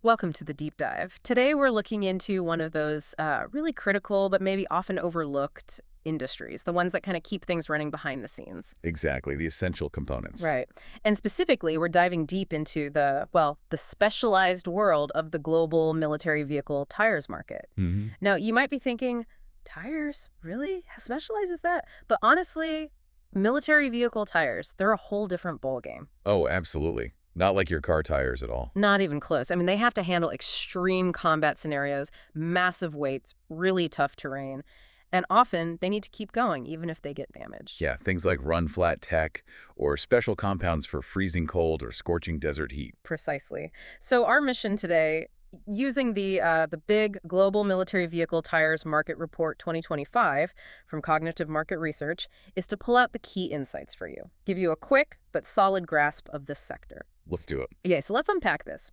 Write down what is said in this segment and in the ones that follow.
Welcome to the deep dive. Today we're looking into one of those really critical but maybe often overlooked industries, the ones that kind of keep things running behind the scenes. Exactly, the essential components. Right. And specifically, we're diving deep into the specialized world of the global military vehicle tires market. hmm Now, you might be thinking, tires? Really? How specialized is that? But honestly, military vehicle tires, they're a whole different ballgame. Oh, absolutely. Not like your car tires at all. Not even close. I mean, they have to handle extreme combat scenarios, massive weights, really tough terrain, and often they need to keep going even if they get damaged. Yeah, things like run flat tech or special compounds for freezing cold or scorching desert heat. Precisely. So our mission today, using the big Global Military Vehicle Tires Market Report 2025 from Cognitive Market Research, is to pull out the key insights for you, give you a quick but solid grasp of this sector. Let's do it. Yeah, so let's unpack this.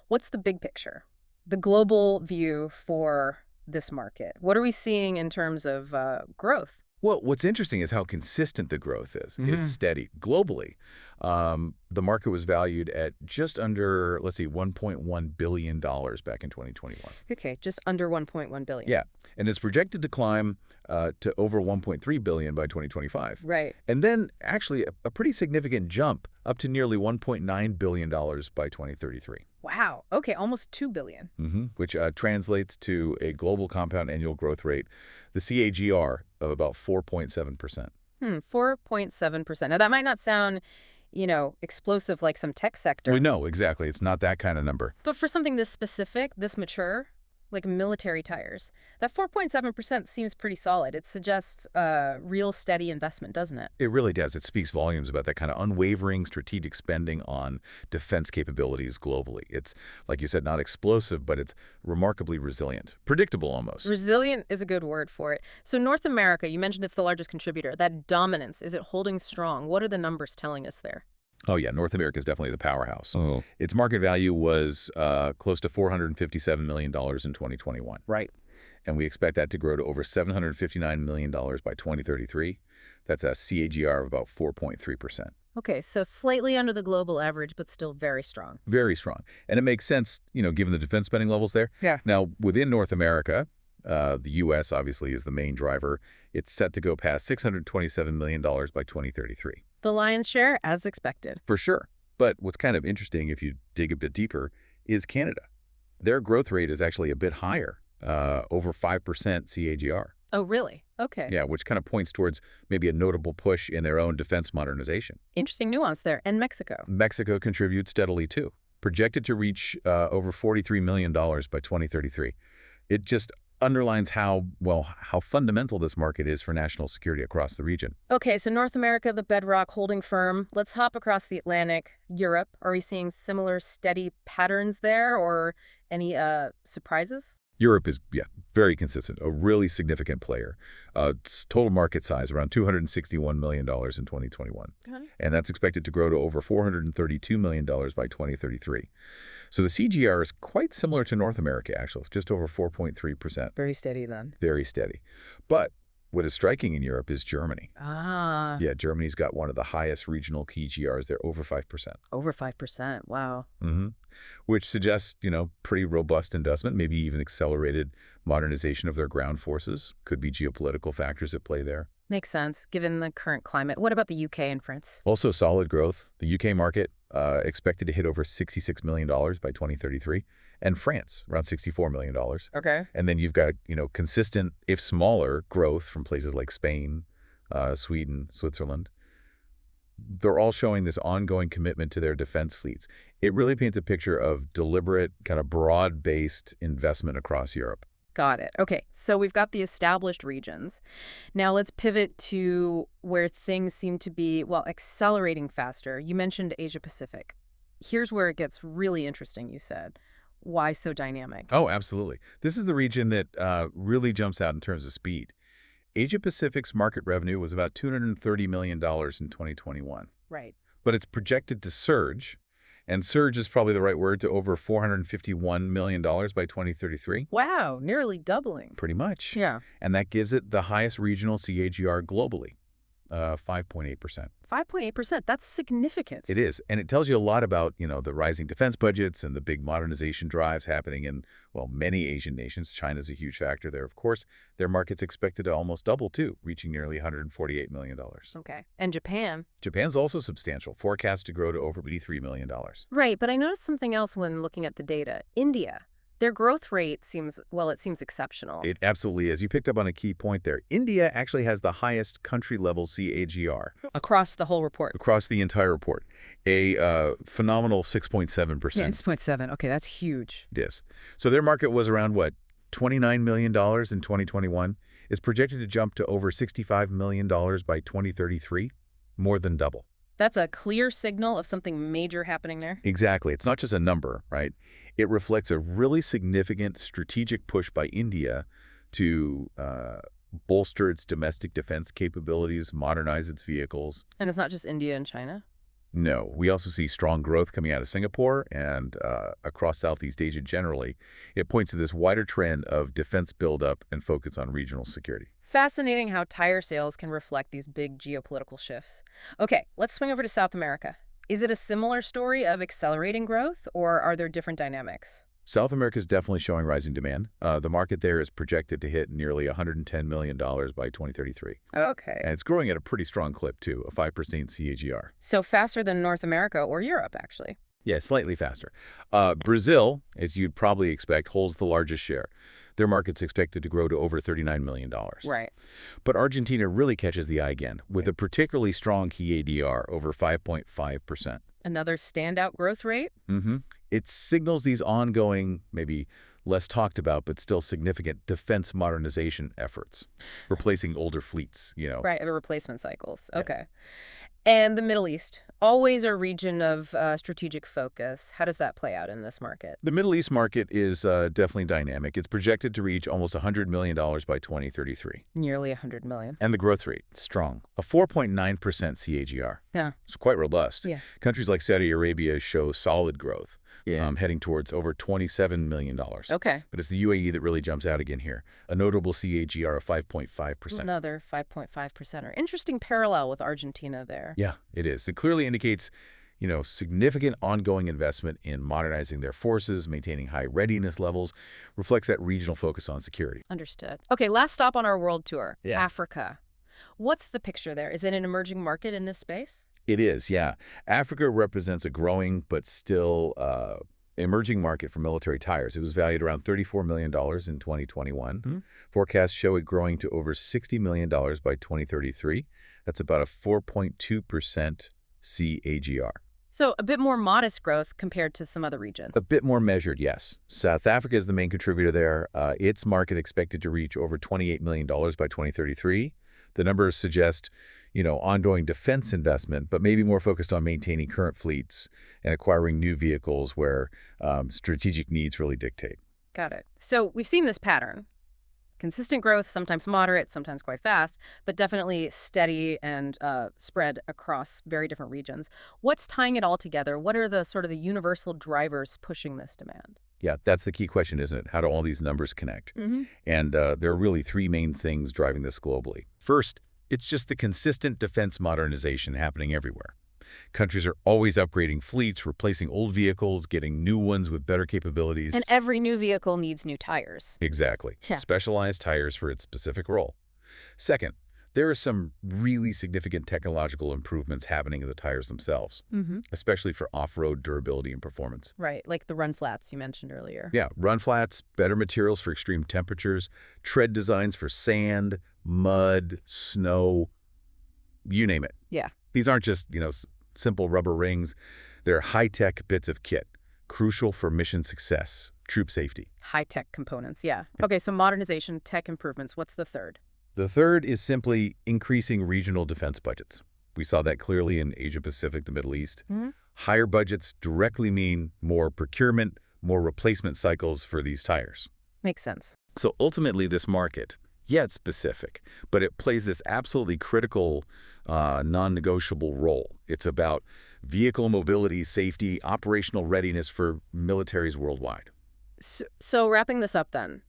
What's the big picture? The global view for this market? What are we seeing in terms of growth? Well, what's interesting is how consistent the growth is. It's steady globally. The market was valued at just under, let's see, $1.1 billion back in 2021. Okay, just under 1.1 billion. Yeah, and it's projected to climb to over 1.3 billion by 2025. Right. And then actually a pretty significant jump up to nearly $1.9 billion by 2033. Wow. Okay, almost 2 billion. Which translates to a global compound annual growth rate, the CAGR, of about 4.7%. 4.7%. Now that might not sound, explosive like some tech sector, We know, exactly. It's not that kind of number. but for something this specific, this mature, like military tires, that 4.7% seems pretty solid. It suggests real steady investment, doesn't it? It really does. It speaks volumes about that kind of unwavering strategic spending on defense capabilities globally. It's, like you said, not explosive, but it's remarkably resilient. Predictable almost. Resilient is a good word for it. So North America, you mentioned it's the largest contributor. That dominance, is it holding strong? What are the numbers telling us there? Oh, yeah. North America is definitely the powerhouse. Oh. Its market value was close to $457 million in 2021. Right. And we expect that to grow to over $759 million by 2033. That's a CAGR of about 4.3%. Okay, so slightly under the global average, but still very strong. Very strong. And it makes sense, given the defense spending levels there. Yeah. Now, within North America, the U.S. obviously is the main driver. It's set to go past $627 million by 2033. The lion's share, as expected. For sure. But what's kind of interesting, if you dig a bit deeper, is Canada. Their growth rate is actually a bit higher, over 5% CAGR. Oh, really? Okay. Yeah, which kind of points towards maybe a notable push in their own defense modernization. Interesting nuance there. And Mexico. Mexico contributes steadily too, projected to reach over $43 million by 2033. It just underlines how fundamental this market is for national security across the region. Okay, so North America, the bedrock holding firm. Let's hop across the Atlantic. Europe, are we seeing similar steady patterns there or any surprises? Europe is, very consistent, a really significant player. Its total market size around $261 million in 2021. Okay. And that's expected to grow to over $432 million by 2033. So the CGR is quite similar to North America, actually, just over 4.3%. Very steady then. Very steady. But what is striking in Europe is Germany. Ah. Yeah, Germany's got one of the highest regional PGRs. They're over 5%. Over 5%. Wow. Which suggests, pretty robust investment, maybe even accelerated modernization of their ground forces. Could be geopolitical factors at play there. Makes sense, given the current climate. What about the UK and France? Also solid growth. The UK market expected to hit over $66 million by 2033. And France, around $64 million. Okay. And then you've got, consistent, if smaller, growth from places like Spain, Sweden, Switzerland. They're all showing this ongoing commitment to their defense fleets. It really paints a picture of deliberate, kind of broad-based investment across Europe. Got it. Okay, so we've got the established regions. Now let's pivot to where things seem to be, accelerating faster. You mentioned Asia Pacific. Here's where it gets really interesting, you said. Why so dynamic? Oh, absolutely. This is the region that really jumps out in terms of speed. Asia Pacific's market revenue was about $230 million in 2021. Right. But it's projected to surge, and surge is probably the right word, to over $451 million by 2033. Wow, nearly doubling. Pretty much. Yeah. And that gives it the highest regional CAGR globally. 5.8%. 5.8%, that's significant. It is, and it tells you a lot about, the rising defense budgets and the big modernization drives happening in, well, many Asian nations. China's a huge factor there, of course. Their market's expected to almost double, too, reaching nearly $148 million. Okay. And Japan? Japan's also substantial, forecast to grow to over $83 million. Right, but I noticed something else when looking at the data. India. Their growth rate seems, well, it seems exceptional. It absolutely is. You picked up on a key point there. India actually has the highest country-level CAGR Across the whole report. across the entire report, a phenomenal 6.7%. Yeah, 6.7. Okay, that's huge. Yes. So their market was around, what, $29 million in 2021, is projected to jump to over $65 million by 2033, more than double. That's a clear signal of something major happening there. Exactly. It's not just a number, right? It reflects a really significant strategic push by India to bolster its domestic defense capabilities, modernize its vehicles. And it's not just India and China? No, we also see strong growth coming out of Singapore and across Southeast Asia generally. It points to this wider trend of defense buildup and focus on regional security. Fascinating how tire sales can reflect these big geopolitical shifts. Okay, let's swing over to South America. Is it a similar story of accelerating growth, or are there different dynamics? South America is definitely showing rising demand. The market there is projected to hit nearly $110 million by 2033. Okay. And it's growing at a pretty strong clip, too, a 5% CAGR. So faster than North America or Europe, actually. Yeah, slightly faster. Brazil, as you'd probably expect, holds the largest share. Their market's expected to grow to over $39 million. Right. But Argentina really catches the eye again, with a particularly strong CAGR over 5.5%. Another standout growth rate? Mm-hmm. It signals these ongoing, maybe less talked about, but still significant defense modernization efforts, replacing older fleets. Right, of replacement cycles. Yeah. Okay. And the Middle East, always a region of strategic focus. How does that play out in this market? The Middle East market is definitely dynamic. It's projected to reach almost $100 million by 2033. Nearly 100 million. And the growth rate, strong, a 4.9% CAGR. Yeah. It's quite robust. Yeah. Countries like Saudi Arabia show solid growth, heading towards over $27 million. Okay. But it's the UAE that really jumps out again here, a notable CAGR of 5.5%. Another 5.5%. Or interesting parallel with Argentina there. Yeah, it is. It clearly indicates, significant ongoing investment in modernizing their forces, maintaining high readiness levels, reflects that regional focus on security. Understood. Okay, last stop on our world tour, Yeah. Africa. What's the picture there? Is it an emerging market in this space? It is, yeah. Africa represents a growing but still emerging market for military tires. It was valued around $34 million in 2021. Mm-hmm. Forecasts show it growing to over $60 million by 2033. That's about a 4.2% CAGR. So a bit more modest growth compared to some other regions. A bit more measured, yes. South Africa is the main contributor there. Its market expected to reach over $28 million by 2033. The numbers suggest, ongoing defense investment, but maybe more focused on maintaining current fleets and acquiring new vehicles where strategic needs really dictate. Got it. So we've seen this pattern. Consistent growth, sometimes moderate, sometimes quite fast, but definitely steady and spread across very different regions. What's tying it all together? What are the sort of the universal drivers pushing this demand? Yeah, that's the key question, isn't it? How do all these numbers connect? Mm-hmm. And there are really three main things driving this globally. First, it's just the consistent defense modernization happening everywhere. Countries are always upgrading fleets, replacing old vehicles, getting new ones with better capabilities. And every new vehicle needs new tires. Exactly. Yeah. Specialized tires for its specific role. Second, there are some really significant technological improvements happening in the tires themselves, especially for off-road durability and performance. Right, like the run flats you mentioned earlier. Yeah, run flats, better materials for extreme temperatures, tread designs for sand, mud, snow, you name it. Yeah. These aren't just, simple rubber rings. They're high-tech bits of kit, crucial for mission success, troop safety. High-tech components, yeah. Okay, so modernization, tech improvements. What's the third? The third is simply increasing regional defense budgets. We saw that clearly in Asia-Pacific, the Middle East. Mm-hmm. Higher budgets directly mean more procurement, more replacement cycles for these tires. Makes sense. So ultimately, this market, yeah, it's specific, but it plays this absolutely critical, non-negotiable role. It's about vehicle mobility, safety, operational readiness for militaries worldwide. So wrapping this up then,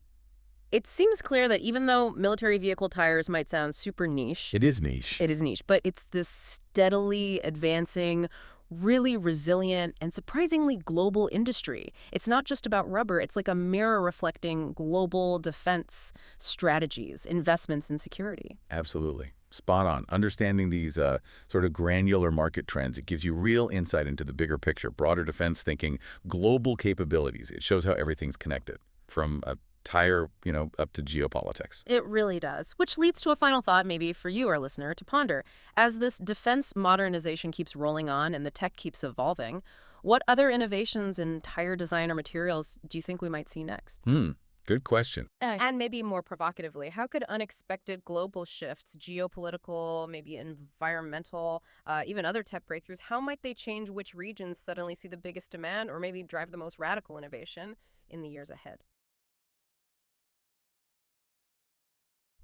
It seems clear that even though military vehicle tires might sound super niche, It is niche. it is niche, but it's this steadily advancing, really resilient, and surprisingly global industry. It's not just about rubber, it's like a mirror reflecting global defense strategies, investments in security. Absolutely. Spot on. Understanding these sort of granular market trends, it gives you real insight into the bigger picture, broader defense thinking, global capabilities. It shows how everything's connected, from a tire, up to geopolitics. It really does. Which leads to a final thought, maybe for you, our listener, to ponder. As this defense modernization keeps rolling on and the tech keeps evolving, what other innovations in tire design or materials do you think we might see next? Good question. And maybe more provocatively, how could unexpected global shifts, geopolitical, maybe environmental, even other tech breakthroughs, how might they change which regions suddenly see the biggest demand or maybe drive the most radical innovation in the years ahead?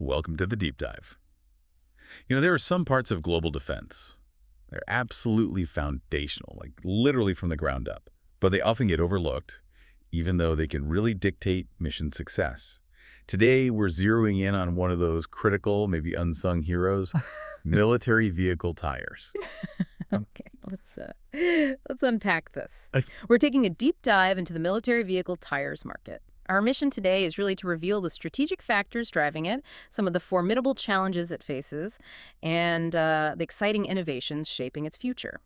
Welcome to the deep dive. There are some parts of global defense. They're absolutely foundational, like literally from the ground up. But they often get overlooked, even though they can really dictate mission success. Today, we're zeroing in on one of those critical, maybe unsung heroes, military vehicle tires. Okay, let's unpack this. We're taking a deep dive into the military vehicle tires market. Our mission today is really to reveal the strategic factors driving it, some of the formidable challenges it faces, and the exciting innovations shaping its future.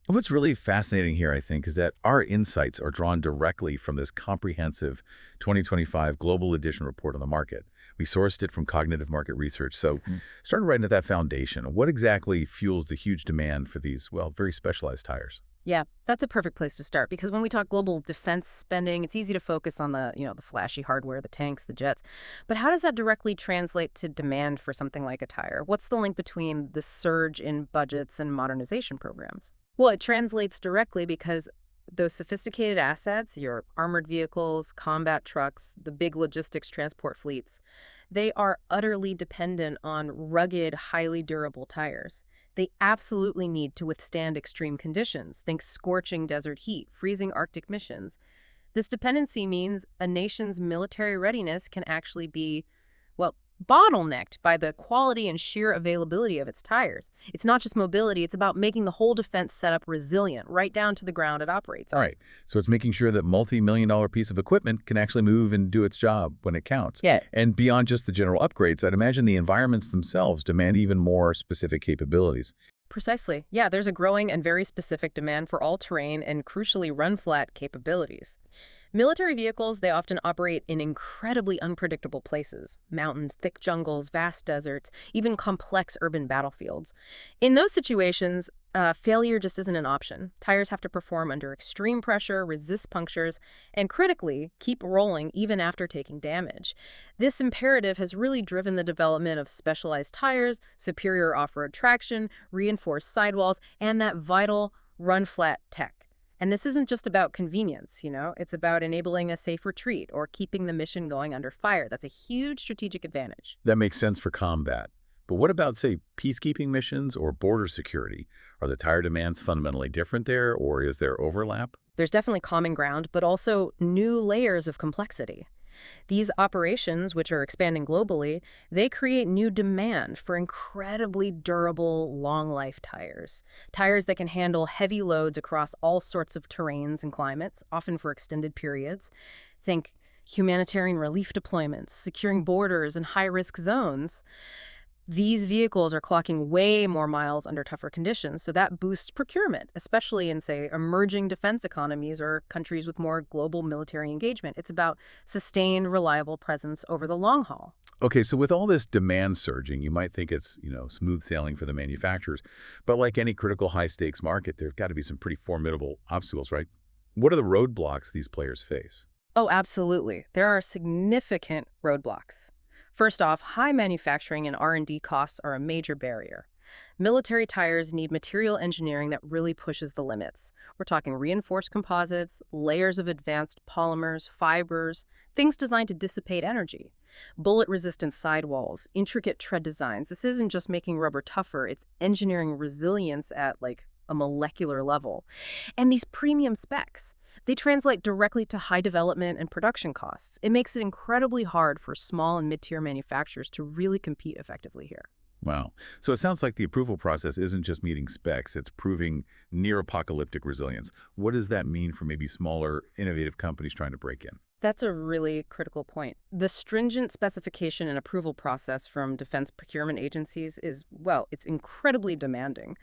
What's really fascinating here, I think, is that our insights are drawn directly from this comprehensive 2025 Global Edition report on the market. We sourced it from cognitive market research, so started right at that foundation. What exactly fuels the huge demand for these, well, very specialized tires? Yeah, that's a perfect place to start because when we talk global defense spending, it's easy to focus on the flashy hardware, the tanks, the jets. But how does that directly translate to demand for something like a tire? What's the link between the surge in budgets and modernization programs? Well, it translates directly because those sophisticated assets, your armored vehicles, combat trucks, the big logistics transport fleets, they are utterly dependent on rugged, highly durable tires. They absolutely need to withstand extreme conditions. Think scorching desert heat, freezing Arctic missions. This dependency means a nation's military readiness can actually be, well, bottlenecked by the quality and sheer availability of its tires. It's not just mobility, it's about making the whole defense setup resilient, right down to the ground it operates All on. right, so it's making sure that multi-million-dollar piece of equipment can actually move and do its job when it counts. Yeah. And beyond just the general upgrades, I'd imagine the environments themselves demand even more specific capabilities. Precisely. Yeah, there's a growing and very specific demand for all-terrain and crucially run-flat capabilities. Military vehicles, they often operate in incredibly unpredictable places. Mountains, thick jungles, vast deserts, even complex urban battlefields. In those situations, failure just isn't an option. Tires have to perform under extreme pressure, resist punctures, and critically, keep rolling even after taking damage. This imperative has really driven the development of specialized tires, superior off-road traction, reinforced sidewalls, and that vital run-flat tech. And this isn't just about convenience. It's about enabling a safe retreat or keeping the mission going under fire. That's a huge strategic advantage. That makes sense for combat. But what about, say, peacekeeping missions or border security? Are the tire demands fundamentally different there, or is there overlap? There's definitely common ground, but also new layers of complexity. These operations, which are expanding globally, they create new demand for incredibly durable, long-life tires. Tires that can handle heavy loads across all sorts of terrains and climates, often for extended periods. Think humanitarian relief deployments, securing borders and high-risk zones. These vehicles are clocking way more miles under tougher conditions, so that boosts procurement, especially in, say, emerging defense economies or countries with more global military engagement. It's about sustained, reliable presence over the long haul. Okay, so with all this demand surging, you might think it's, smooth sailing for the manufacturers. But like any critical high-stakes market, there've got to be some pretty formidable obstacles, right? What are the roadblocks these players face? Oh, absolutely. There are significant roadblocks. First off, high manufacturing and R&D costs are a major barrier. Military tires need material engineering that really pushes the limits. We're talking reinforced composites, layers of advanced polymers, fibers, things designed to dissipate energy. Bullet-resistant sidewalls, intricate tread designs. This isn't just making rubber tougher, it's engineering resilience at, like, a molecular level. And these premium specs. They translate directly to high development and production costs. It makes it incredibly hard for small and mid-tier manufacturers to really compete effectively here. Wow. So it sounds like the approval process isn't just meeting specs, it's proving near-apocalyptic resilience. What does that mean for maybe smaller, innovative companies trying to break in? That's a really critical point. The stringent specification and approval process from defense procurement agencies is, well, it's incredibly demanding.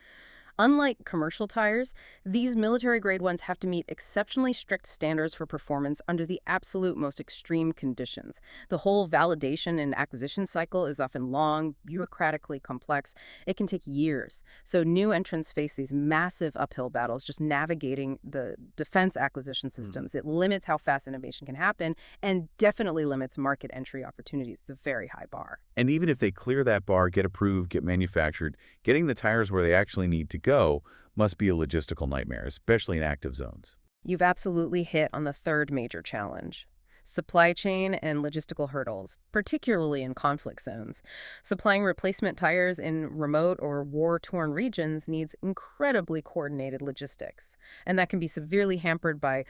Unlike commercial tires, these military-grade ones have to meet exceptionally strict standards for performance under the absolute most extreme conditions. The whole validation and acquisition cycle is often long, bureaucratically complex. It can take years. So new entrants face these massive uphill battles just navigating the defense acquisition systems. It limits how fast innovation can happen and definitely limits market entry opportunities. It's a very high bar. And even if they clear that bar, get approved, get manufactured, getting the tires where they actually need to go must be a logistical nightmare, especially in active zones. You've absolutely hit on the third major challenge. Supply chain and logistical hurdles, particularly in conflict zones. Supplying replacement tires in remote or war-torn regions needs incredibly coordinated logistics, and that can be severely hampered by,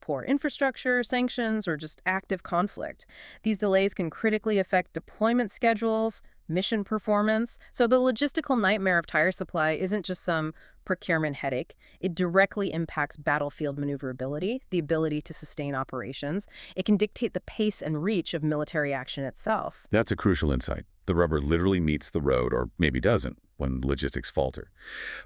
poor infrastructure, sanctions, or just active conflict. These delays can critically affect deployment schedules, mission performance. So the logistical nightmare of tire supply isn't just some procurement headache. It directly impacts battlefield maneuverability, the ability to sustain operations. It can dictate the pace and reach of military action itself. That's a crucial insight. The rubber literally meets the road, or maybe doesn't, when logistics falter.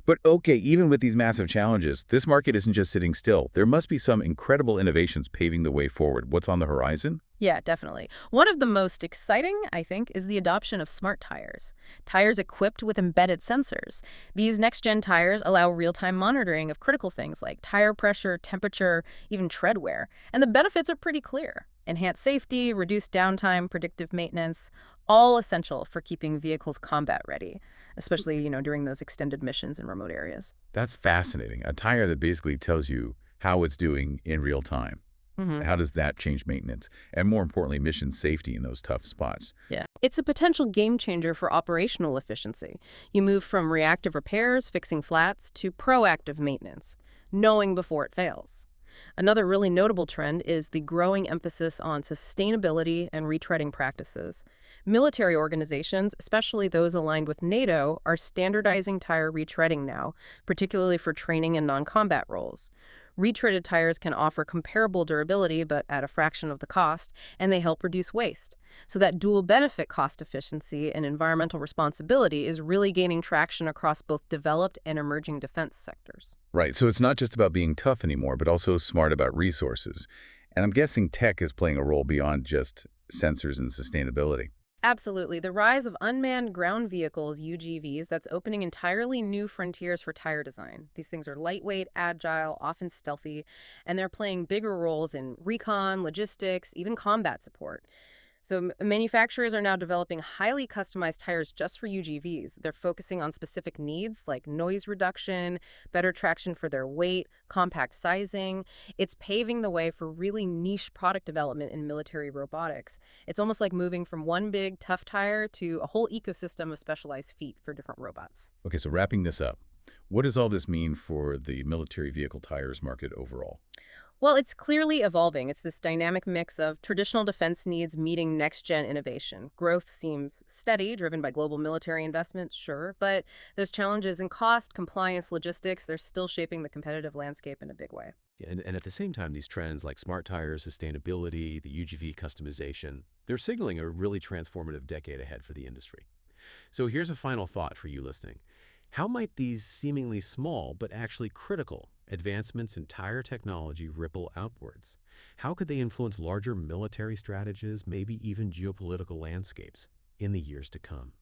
But okay, even with these massive challenges, this market isn't just sitting still. There must be some incredible innovations paving the way forward. What's on the horizon? Yeah, definitely. One of the most exciting, I think, is the adoption of smart tires. Tires equipped with embedded sensors. These next-gen tires allow real-time monitoring of critical things like tire pressure, temperature, even tread wear. And the benefits are pretty clear. Enhanced safety, reduced downtime, predictive maintenance, all essential for keeping vehicles combat ready, especially, during those extended missions in remote areas. That's fascinating. A tire that basically tells you how it's doing in real time. Mhm. How does that change maintenance? And more importantly, mission safety in those tough spots. Yeah. It's a potential game changer for operational efficiency. You move from reactive repairs, fixing flats, to proactive maintenance, knowing before it fails. Another really notable trend is the growing emphasis on sustainability and retreading practices. Military organizations, especially those aligned with NATO, are standardizing tire retreading now, particularly for training and non-combat roles. Retreaded tires can offer comparable durability, but at a fraction of the cost, and they help reduce waste. So that dual benefit cost efficiency and environmental responsibility is really gaining traction across both developed and emerging defense sectors. Right, so it's not just about being tough anymore, but also smart about resources. And I'm guessing tech is playing a role beyond just sensors and sustainability. Absolutely. The rise of unmanned ground vehicles, UGVs, that's opening entirely new frontiers for tire design. These things are lightweight, agile, often stealthy, and they're playing bigger roles in recon, logistics, even combat support. So manufacturers are now developing highly customized tires just for UGVs. They're focusing on specific needs like noise reduction, better traction for their weight, compact sizing. It's paving the way for really niche product development in military robotics. It's almost like moving from one big, tough tire to a whole ecosystem of specialized feet for different robots. Okay, so wrapping this up, what does all this mean for the military vehicle tires market overall? Well, it's clearly evolving. It's this dynamic mix of traditional defense needs meeting next-gen innovation. Growth seems steady, driven by global military investments, sure, but there's challenges in cost, compliance, logistics. They're still shaping the competitive landscape in a big way. Yeah, and at the same time, these trends like smart tires, sustainability, the UGV customization, they're signaling a really transformative decade ahead for the industry. So here's a final thought for you listening. How might these seemingly small but actually critical advancements in tire technology ripple outwards? How could they influence larger military strategies, maybe even geopolitical landscapes in the years to come?